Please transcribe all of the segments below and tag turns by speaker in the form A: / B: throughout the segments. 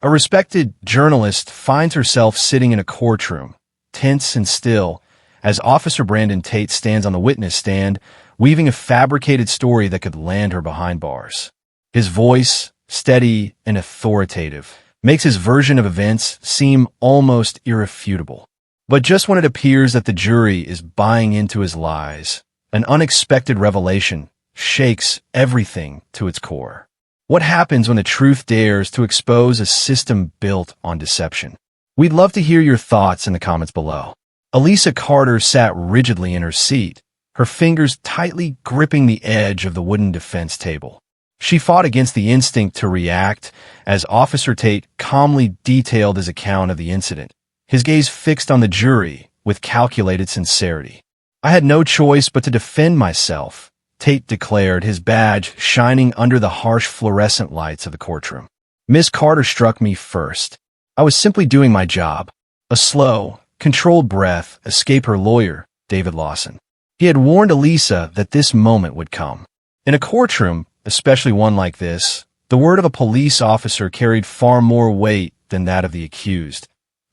A: A respected journalist finds herself sitting in a courtroom, tense and still, as Officer Brandon Tate stands on the witness stand, weaving a fabricated story that could land her behind bars. His voice, steady and authoritative, makes his version of events seem almost irrefutable. But just when it appears that the jury is buying into his lies, an unexpected revelation shakes everything to its core. What happens when the truth dares to expose a system built on deception? We'd love to hear your thoughts in the comments below. Elisa Carter sat rigidly in her seat, her fingers tightly gripping the edge of the wooden defense table. She fought against the instinct to react as Officer Tate calmly detailed his account of the incident, his gaze fixed on the jury with calculated sincerity. "I had no choice but to defend myself," Tate declared, his badge shining under the harsh fluorescent lights of the courtroom. "Miss Carter struck me first. I was simply doing my job." A slow, controlled breath escaped her lawyer, David Lawson. He had warned Elisa that this moment would come. In a courtroom, especially one like this, the word of a police officer carried far more weight than that of the accused,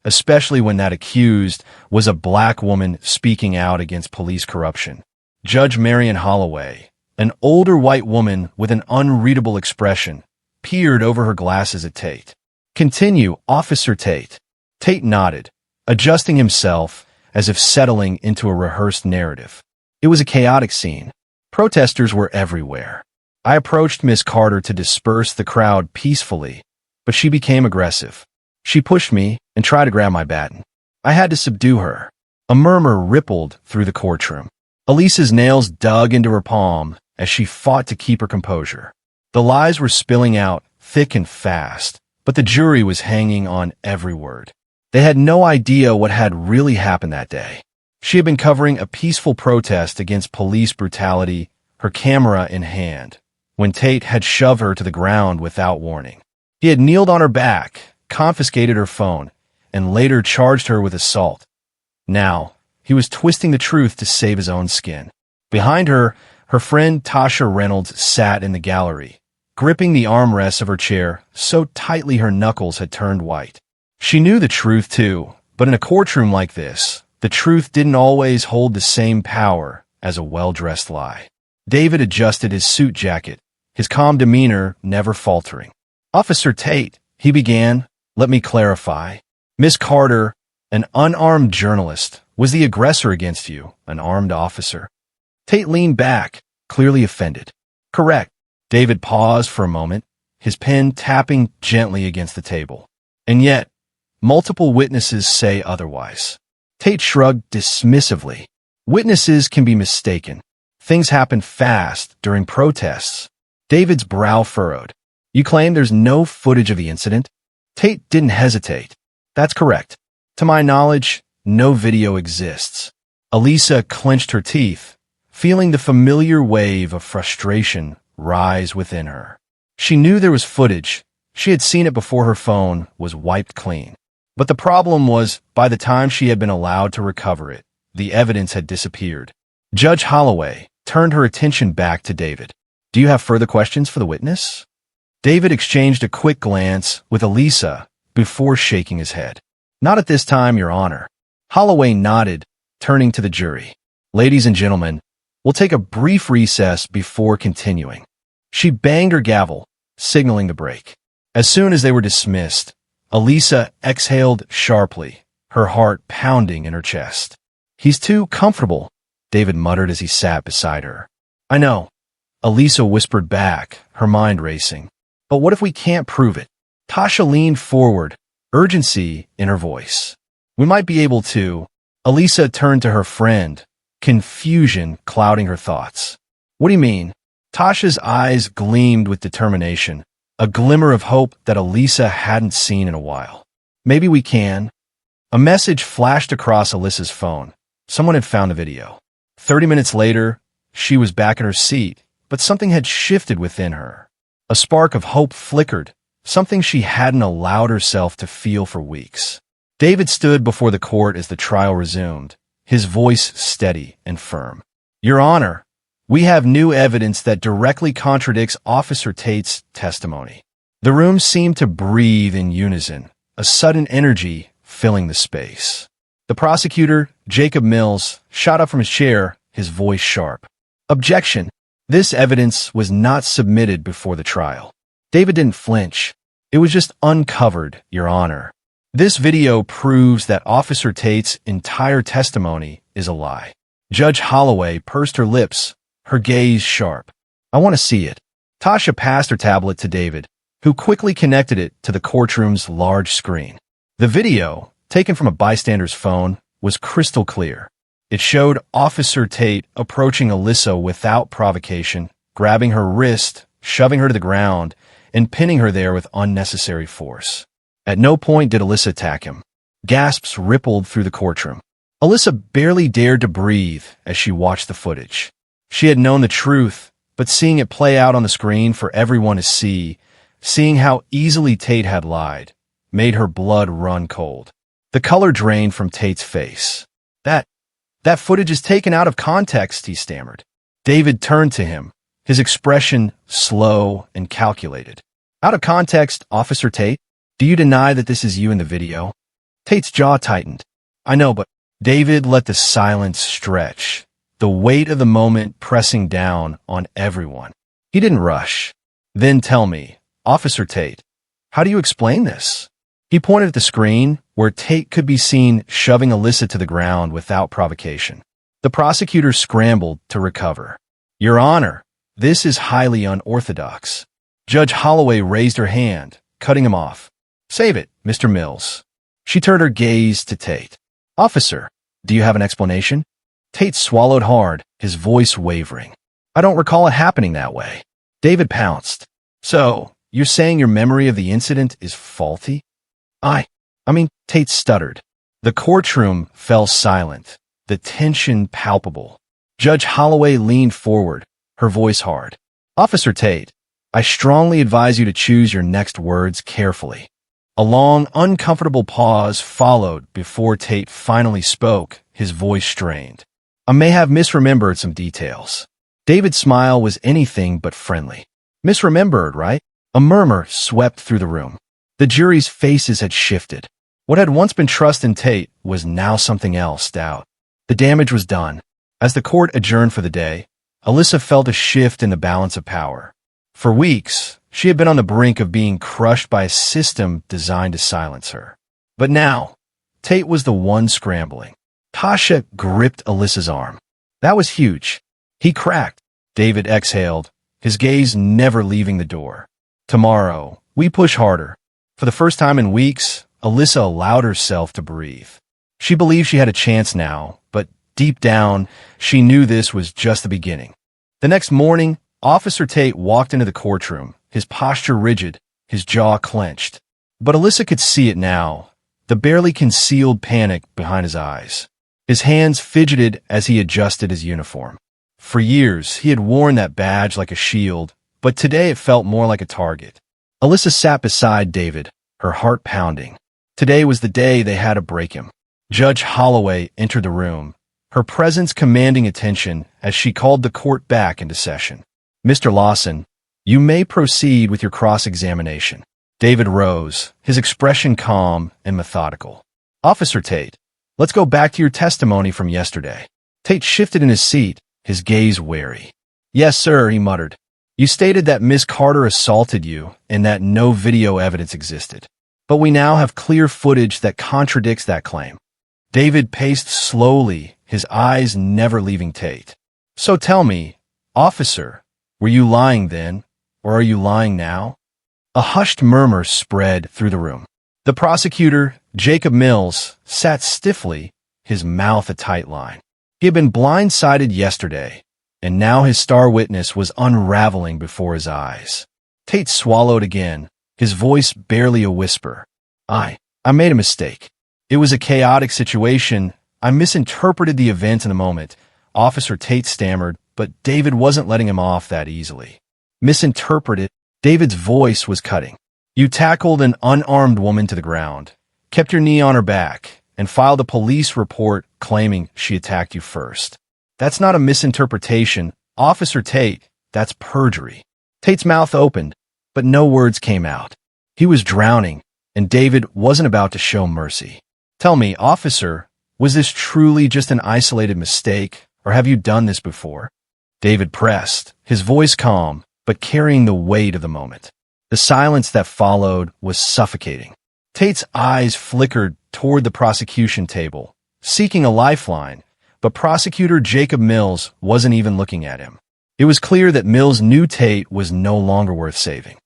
A: especially when that accused was a black woman speaking out against police corruption. Judge Marion Holloway, an older white woman with an unreadable expression, peered over her glasses at Tate. "Continue, Officer Tate." Tate nodded, adjusting himself as if settling into a rehearsed narrative. It was a chaotic scene. Protesters were everywhere. I approached Miss Carter to disperse the crowd peacefully, but she became aggressive. She pushed me and tried to grab my baton. I had to subdue her. A murmur rippled through the courtroom. Elisa's nails dug into her palm as she fought to keep her composure. The lies were spilling out thick and fast, but the jury was hanging on every word. They had no idea what had really happened that day. She had been covering a peaceful protest against police brutality, her camera in hand, when Tate had shoved her to the ground without warning. He had kneeled on her back, confiscated her phone, and later charged her with assault. Now, he was twisting the truth to save his own skin. Behind her, her friend Tasha Reynolds sat in the gallery, gripping the armrests of her chair so tightly her knuckles had turned white. She knew the truth too, but in a courtroom like this, the truth didn't always hold the same power as a well-dressed lie. David adjusted his suit jacket, his calm demeanor never faltering. "Officer Tate," he began, "let me clarify. Miss Carter, an unarmed journalist, was the aggressor against you, an armed officer." Tate leaned back, clearly offended. "Correct." David paused for a moment, his pen tapping gently against the table. "And yet, multiple witnesses say otherwise." Tate shrugged dismissively. "Witnesses can be mistaken. Things happen fast during protests." David's brow furrowed. "You claim there's no footage of the incident?" Tate didn't hesitate. "That's correct. To my knowledge, no video exists." Elisa clenched her teeth, feeling the familiar wave of frustration rise within her. She knew there was footage. She had seen it before her phone was wiped clean. But the problem was, by the time she had been allowed to recover it, the evidence had disappeared. Judge Holloway turned her attention back to David. "Do you have further questions for the witness?" David exchanged a quick glance with Elisa before shaking his head. "Not at this time, Your Honor." Holloway nodded, turning to the jury. "Ladies and gentlemen, we'll take a brief recess before continuing." She banged her gavel, signaling the break. As soon as they were dismissed, Elisa exhaled sharply, her heart pounding in her chest. "He's too comfortable," David muttered as he sat beside her. "I know," Elisa whispered back, her mind racing. "But what if we can't prove it?" Tasha leaned forward, urgency in her voice. "We might be able to." Elisa turned to her friend, confusion clouding her thoughts. "What do you mean?" Tasha's eyes gleamed with determination, a glimmer of hope that Elisa hadn't seen in a while. "Maybe we can." A message flashed across Elisa's phone. Someone had found the video. 30 minutes later, she was back in her seat, but something had shifted within her. A spark of hope flickered, something she hadn't allowed herself to feel for weeks. David stood before the court as the trial resumed, his voice steady and firm. "Your Honor, we have new evidence that directly contradicts Officer Tate's testimony." The room seemed to breathe in unison, a sudden energy filling the space. The prosecutor, Jacob Mills, shot up from his chair, his voice sharp. Objection. This evidence was not submitted before the trial. David didn't flinch. It was just uncovered, Your Honor. This video proves that Officer Tate's entire testimony is a lie. Judge Holloway pursed her lips, her gaze sharp. I want to see it. Tasha passed her tablet to David, who quickly connected it to the courtroom's large screen. The video, taken from a bystander's phone, was crystal clear. It showed Officer Tate approaching Alyssa without provocation, grabbing her wrist, shoving her to the ground, and pinning her there with unnecessary force. At no point did Alyssa attack him. Gasps rippled through the courtroom. Alyssa barely dared to breathe as she watched the footage. She had known the truth, but seeing it play out on the screen for everyone to see, seeing how easily Tate had lied, made her blood run cold. The color drained from Tate's face. That footage is taken out of context, he stammered. David turned to him, his expression slow and calculated. Out of context, Officer Tate? Do you deny that this is you in the video? Tate's jaw tightened. I know, but David let the silence stretch, the weight of the moment pressing down on everyone. He didn't rush. Then tell me, Officer Tate, how do you explain this? He pointed at the screen, where Tate could be seen shoving Alyssa to the ground without provocation. The prosecutor scrambled to recover. Your Honor, this is highly unorthodox. Judge Holloway raised her hand, cutting him off. Save it, Mr. Mills. She turned her gaze to Tate. Officer, do you have an explanation? Tate swallowed hard, his voice wavering. I don't recall it happening that way. David pounced. So, you're saying your memory of the incident is faulty? Tate stuttered. The courtroom fell silent, the tension palpable. Judge Holloway leaned forward, her voice hard. Officer Tate, I strongly advise you to choose your next words carefully. A long, uncomfortable pause followed before Tate finally spoke, his voice strained. I may have misremembered some details. David's smile was anything but friendly. Misremembered, right? A murmur swept through the room. The jury's faces had shifted. What had once been trust in Tate was now something else, doubt. The damage was done. As the court adjourned for the day, Alyssa felt a shift in the balance of power. For weeks, she had been on the brink of being crushed by a system designed to silence her. But now, Tate was the one scrambling. Tasha gripped Alyssa's arm. That was huge. He cracked. David exhaled, his gaze never leaving the door. Tomorrow, we push harder. For the first time in weeks, Alyssa allowed herself to breathe. She believed she had a chance now, but deep down, she knew this was just the beginning. The next morning, Officer Tate walked into the courtroom, his posture rigid, his jaw clenched. But Alyssa could see it now, the barely concealed panic behind his eyes. His hands fidgeted as he adjusted his uniform. For years, he had worn that badge like a shield, but today it felt more like a target. Alyssa sat beside David, her heart pounding. Today was the day they had to break him. Judge Holloway entered the room, her presence commanding attention as she called the court back into session. Mr. Lawson, you may proceed with your cross-examination. David rose, his expression calm and methodical. Officer Tate, let's go back to your testimony from yesterday. Tate shifted in his seat, his gaze wary. Yes, sir, he muttered. You stated that Miss Carter assaulted you and that no video evidence existed. But we now have clear footage that contradicts that claim. David paced slowly, his eyes never leaving Tate. So tell me, officer, were you lying then, or are you lying now? A hushed murmur spread through the room. The prosecutor, Jacob Mills, sat stiffly, his mouth a tight line. He had been blindsided yesterday, and now his star witness was unraveling before his eyes. Tate swallowed again, his voice barely a whisper. I made a mistake. It was a chaotic situation. I misinterpreted the event in the moment. Officer Tate stammered, but David wasn't letting him off that easily. Misinterpreted? David's voice was cutting. You tackled an unarmed woman to the ground, kept your knee on her back, and filed a police report claiming she attacked you first. That's not a misinterpretation. Officer Tate, that's perjury. Tate's mouth opened, but no words came out. He was drowning, and David wasn't about to show mercy. Tell me, officer, was this truly just an isolated mistake, or have you done this before? David pressed, his voice calm, but carrying the weight of the moment. The silence that followed was suffocating. Tate's eyes flickered toward the prosecution table, seeking a lifeline, but prosecutor Jacob Mills wasn't even looking at him. It was clear that Mills knew Tate was no longer worth saving.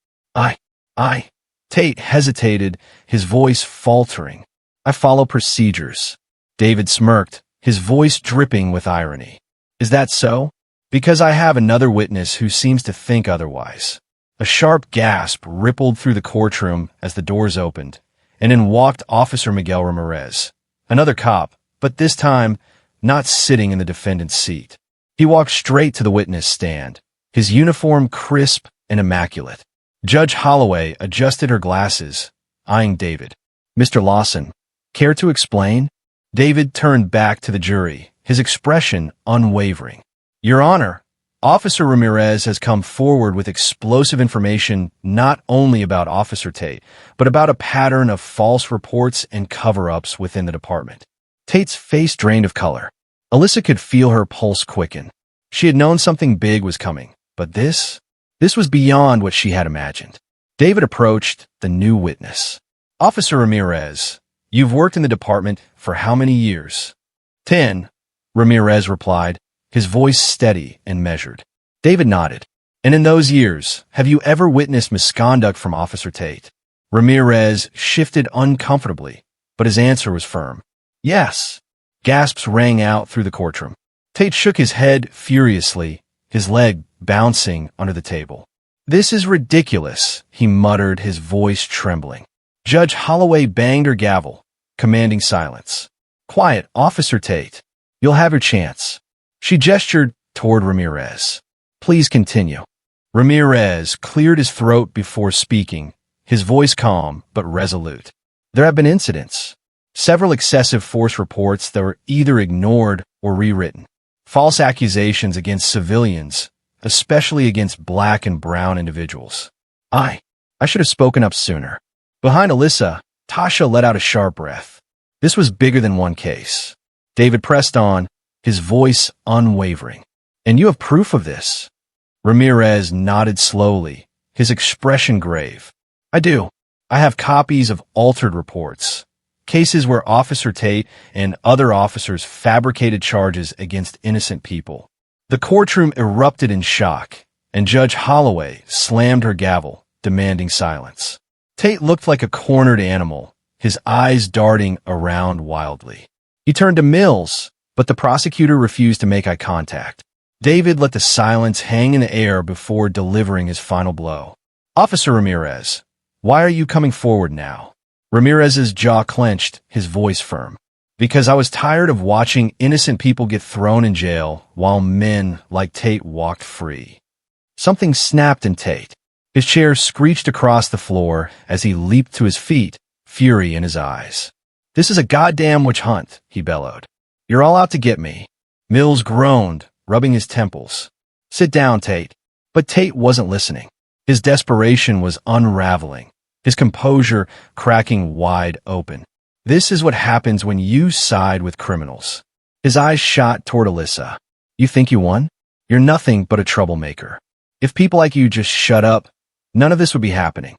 A: Tate hesitated, his voice faltering. I follow procedures. David smirked, his voice dripping with irony. Is that so? Because I have another witness who seems to think otherwise. A sharp gasp rippled through the courtroom as the doors opened, and in walked Officer Miguel Ramirez, another cop, but this time not sitting in the defendant's seat. He walked straight to the witness stand, his uniform crisp and immaculate. Judge Holloway adjusted her glasses, eyeing David. Mr. Lawson, care to explain? David turned back to the jury, his expression unwavering. Your Honor, Officer Ramirez has come forward with explosive information not only about Officer Tate, but about a pattern of false reports and cover-ups within the department. Tate's face drained of color. Alyssa could feel her pulse quicken. She had known something big was coming, but this was beyond what she had imagined. David approached the new witness. Officer Ramirez, you've worked in the department for how many years? 10, Ramirez replied, his voice steady and measured. David nodded. And in those years, have you ever witnessed misconduct from Officer Tate? Ramirez shifted uncomfortably, but his answer was firm. Yes. Gasps rang out through the courtroom. Tate shook his head furiously, his leg bouncing under the table. This is ridiculous, he muttered, his voice trembling. Judge Holloway banged her gavel, commanding silence. Quiet, Officer Tate. You'll have your chance. She gestured toward Ramirez. Please continue. Ramirez cleared his throat before speaking, his voice calm but resolute. There have been incidents. Several excessive force reports that were either ignored or rewritten. False accusations against civilians, especially against black and brown individuals. I should have spoken up sooner. Behind Alyssa, Tasha let out a sharp breath. This was bigger than one case. David pressed on, his voice unwavering. And you have proof of this? Ramirez nodded slowly, his expression grave. I do. I have copies of altered reports. Cases where Officer Tate and other officers fabricated charges against innocent people. The courtroom erupted in shock, and Judge Holloway slammed her gavel, demanding silence. Tate looked like a cornered animal, his eyes darting around wildly. He turned to Mills, but the prosecutor refused to make eye contact. David let the silence hang in the air before delivering his final blow. Officer Ramirez, why are you coming forward now? Ramirez's jaw clenched, his voice firm. Because I was tired of watching innocent people get thrown in jail while men like Tate walked free. Something snapped in Tate. His chair screeched across the floor as he leaped to his feet, fury in his eyes. This is a goddamn witch hunt, he bellowed. You're all out to get me. Mills groaned, rubbing his temples. Sit down, Tate. But Tate wasn't listening. His desperation was unraveling, his composure cracking wide open. This is what happens when you side with criminals. His eyes shot toward Alyssa. You think you won? You're nothing but a troublemaker. If people like you just shut up, none of this would be happening.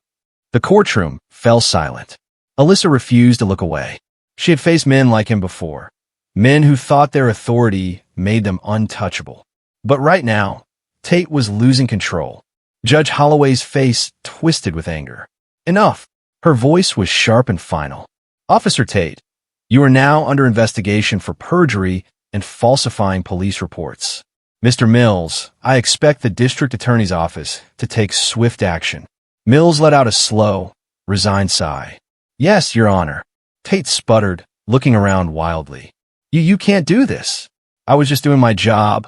A: The courtroom fell silent. Alyssa refused to look away. She had faced men like him before. Men who thought their authority made them untouchable. But right now, Tate was losing control. Judge Holloway's face twisted with anger. Enough. Her voice was sharp and final. Officer Tate, you are now under investigation for perjury and falsifying police reports. Mr. Mills, I expect the district attorney's office to take swift action. Mills let out a slow, resigned sigh. Yes, Your Honor. Tate sputtered, looking around wildly. You can't do this. I was just doing my job.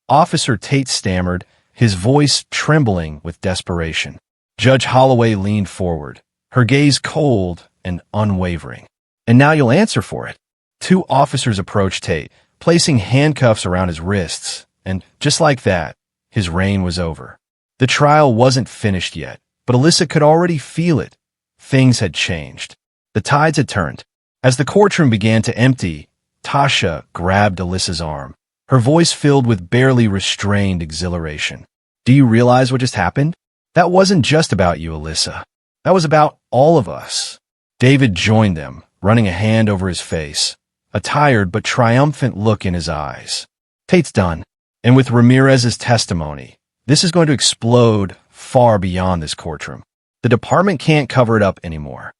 A: Officer Tate stammered, his voice trembling with desperation. Judge Holloway leaned forward, her gaze cold and unwavering. And now you'll answer for it. Two officers approached Tate, placing handcuffs around his wrists, and just like that, his reign was over. The trial wasn't finished yet, But Alyssa could already feel it. Things had changed. The tides had turned. As the courtroom began to empty, Tasha grabbed Alyssa's arm, her voice filled with barely restrained exhilaration. "Do you realize what just happened? That wasn't just about you, Alyssa. That was about all of us." David joined them, running a hand over his face, a tired but triumphant look in his eyes. "Tate's done. And with Ramirez's testimony, this is going to explode far beyond this courtroom. The department can't cover it up anymore."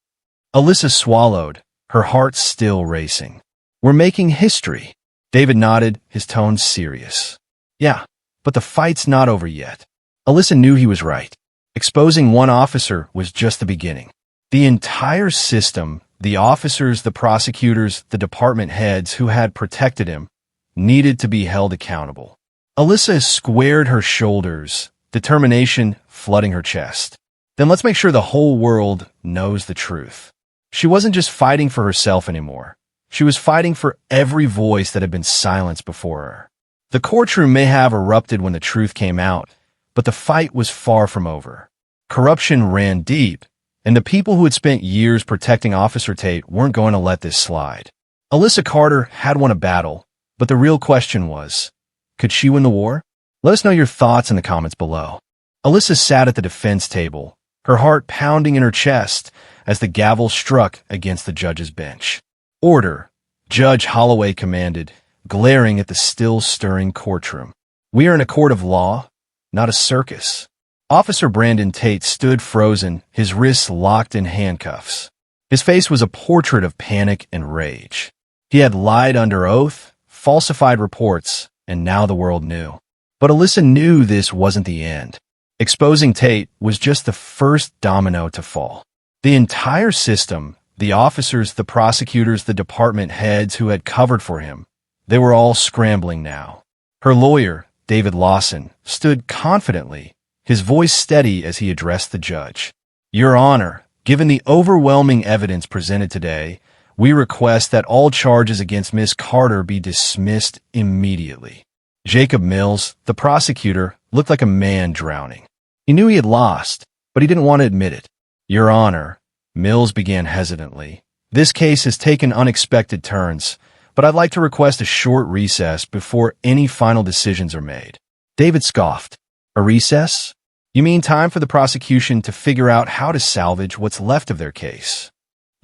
A: Alyssa swallowed, her heart still racing. "We're making history." David nodded, his tone serious. "Yeah, but the fight's not over yet." Alyssa knew he was right. Exposing one officer was just the beginning. The entire system, the officers, the prosecutors, the department heads who had protected him, needed to be held accountable. Alyssa squared her shoulders, determination flooding her chest. "Then let's make sure the whole world knows the truth." She wasn't just fighting for herself anymore. She was fighting for every voice that had been silenced before her. The courtroom may have erupted when the truth came out, but the fight was far from over. Corruption ran deep, and the people who had spent years protecting Officer Tate weren't going to let this slide. Alyssa Carter had won a battle, but the real question was, could she win the war? Let us know your thoughts in the comments below. Alyssa sat at the defense table, her heart pounding in her chest as the gavel struck against the judge's bench. "Order," Judge Holloway commanded, glaring at the still-stirring courtroom. "We are in a court of law, not a circus." Officer Brandon Tate stood frozen, his wrists locked in handcuffs. His face was a portrait of panic and rage. He had lied under oath, falsified reports, and now the world knew. But Alyssa knew this wasn't the end. Exposing Tate was just the first domino to fall. The entire system, the officers, the prosecutors, the department heads who had covered for him, they were all scrambling now. Her lawyer, David Lawson, stood confidently, his voice steady as he addressed the judge. "Your Honor, given the overwhelming evidence presented today, we request that all charges against Miss Carter be dismissed immediately." Jacob Mills, the prosecutor, looked like a man drowning. He knew he had lost, but he didn't want to admit it. "Your Honor," Mills began hesitantly, "this case has taken unexpected turns, but I'd like to request a short recess before any final decisions are made." David scoffed. "A recess? You mean time for the prosecution to figure out how to salvage what's left of their case?"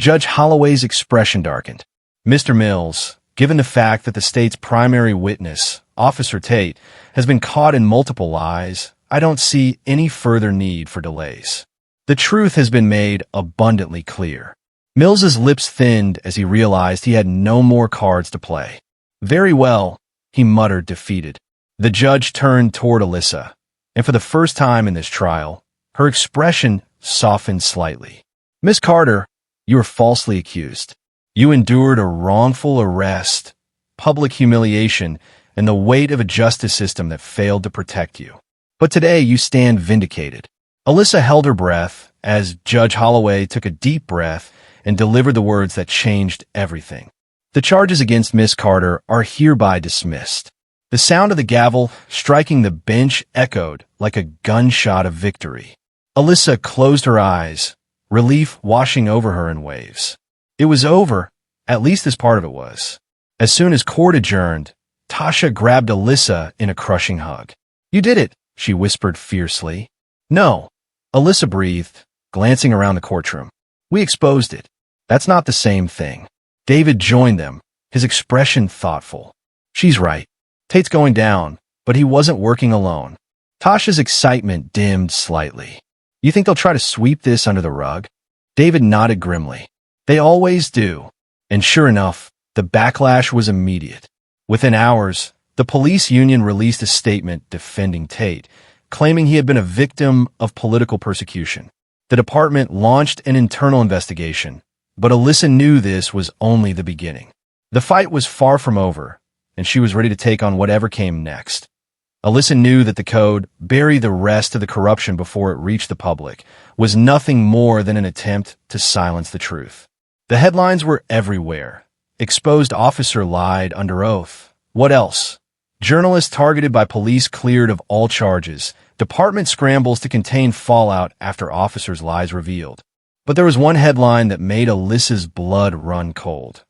A: Judge Holloway's expression darkened. "Mr. Mills, given the fact that the state's primary witness, Officer Tate, has been caught in multiple lies, I don't see any further need for delays. The truth has been made abundantly clear." Mills's lips thinned as he realized he had no more cards to play. "Very well," he muttered, defeated. The judge turned toward Alyssa, and for the first time in this trial, her expression softened slightly. "Miss Carter, you were falsely accused. You endured a wrongful arrest, public humiliation, and the weight of a justice system that failed to protect you. But today you stand vindicated." Alyssa held her breath as Judge Holloway took a deep breath and delivered the words that changed everything. "The charges against Miss Carter are hereby dismissed." The sound of the gavel striking the bench echoed like a gunshot of victory. Alyssa closed her eyes, relief washing over her in waves. It was over, at least this part of it was. As soon as court adjourned, Tasha grabbed Alyssa in a crushing hug. "You did it," she whispered fiercely. "No," Alyssa breathed, glancing around the courtroom. "We exposed it. That's not the same thing." David joined them, his expression thoughtful. "She's right. Tate's going down, but he wasn't working alone." Tasha's excitement dimmed slightly. "You think they'll try to sweep this under the rug?" David nodded grimly. "They always do." And sure enough, the backlash was immediate. Within hours, the police union released a statement defending Tate, claiming he had been a victim of political persecution. The department launched an internal investigation, but Alyssa knew this was only the beginning. The fight was far from over, and she was ready to take on whatever came next. Alyssa knew that the code, bury the rest of the corruption before it reached the public, was nothing more than an attempt to silence the truth. The headlines were everywhere. Exposed officer lied under oath. What else? Journalists targeted by police cleared of all charges. Department scrambles to contain fallout after officers' lies revealed. But there was one headline that made Alyssa's blood run cold.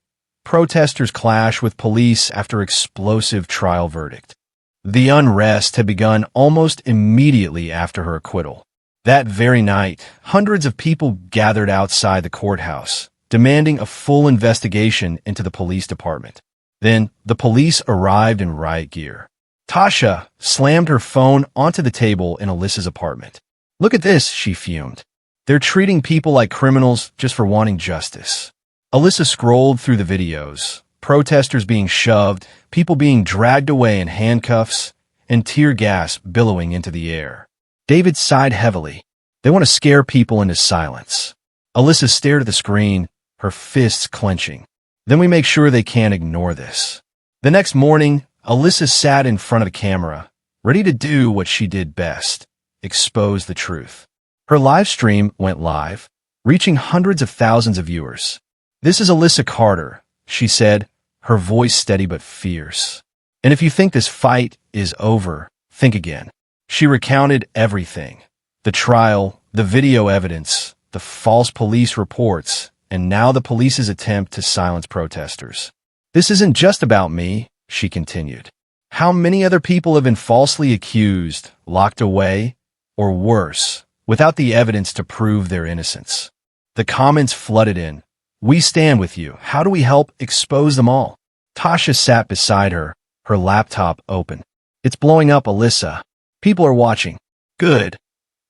A: Protesters clash with police after explosive trial verdict. The unrest had begun almost immediately after her acquittal. That very night, hundreds of people gathered outside the courthouse, demanding a full investigation into the police department. Then, the police arrived in riot gear. Tasha slammed her phone onto the table in Alyssa's apartment. "Look at this," she fumed. "They're treating people like criminals just for wanting justice." Alyssa scrolled through the videos, protesters being shoved, people being dragged away in handcuffs, and tear gas billowing into the air. David sighed heavily. They want to scare people into silence. Alyssa stared at the screen, her fists clenching. Then we make sure they can't ignore this. The next morning, Alyssa sat in front of the camera, ready to do what she did best, expose the truth. Her live stream went live, reaching hundreds of thousands of viewers. "This is Alyssa Carter," she said, her voice steady but fierce. "And if you think this fight is over, think again." She recounted everything. The trial, the video evidence, the false police reports, and now the police's attempt to silence protesters. "This isn't just about me," she continued. "How many other people have been falsely accused, locked away, or worse, without the evidence to prove their innocence?" The comments flooded in. "We stand with you. How do we help expose them all?" Tasha sat beside her, her laptop open. "It's blowing up, Alyssa. People are watching." "Good,"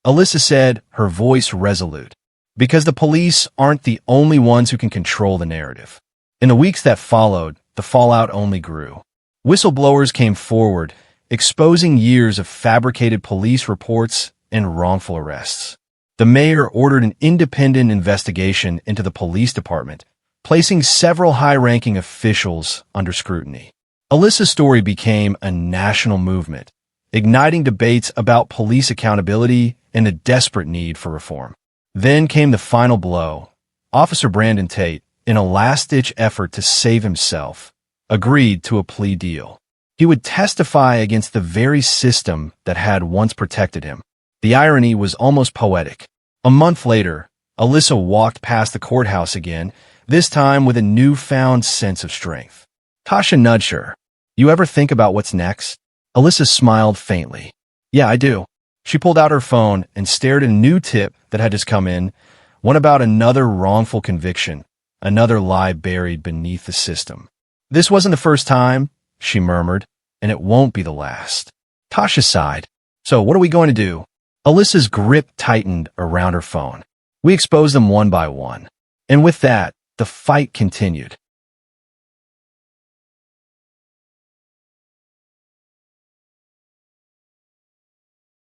A: Alyssa said, her voice resolute. "Because the police aren't the only ones who can control the narrative." In the weeks that followed, the fallout only grew. Whistleblowers came forward, exposing years of fabricated police reports and wrongful arrests. The mayor ordered an independent investigation into the police department, placing several high-ranking officials under scrutiny. Alyssa's story became a national movement, igniting debates about police accountability and the desperate need for reform. Then came the final blow. Officer Brandon Tate, in a last-ditch effort to save himself, agreed to a plea deal. He would testify against the very system that had once protected him. The irony was almost poetic. A month later, Alyssa walked past the courthouse again, this time with a newfound sense of strength. Tasha nudged her. "You ever think about what's next?" Alyssa smiled faintly. "Yeah, I do." She pulled out her phone and stared at a new tip that had just come in, one about another wrongful conviction, another lie buried beneath the system. "This wasn't the first time," she murmured, "and it won't be the last." Tasha sighed. "So what are we going to do?" Alyssa's grip tightened around her phone. "We exposed them one by one." And with that, the fight continued.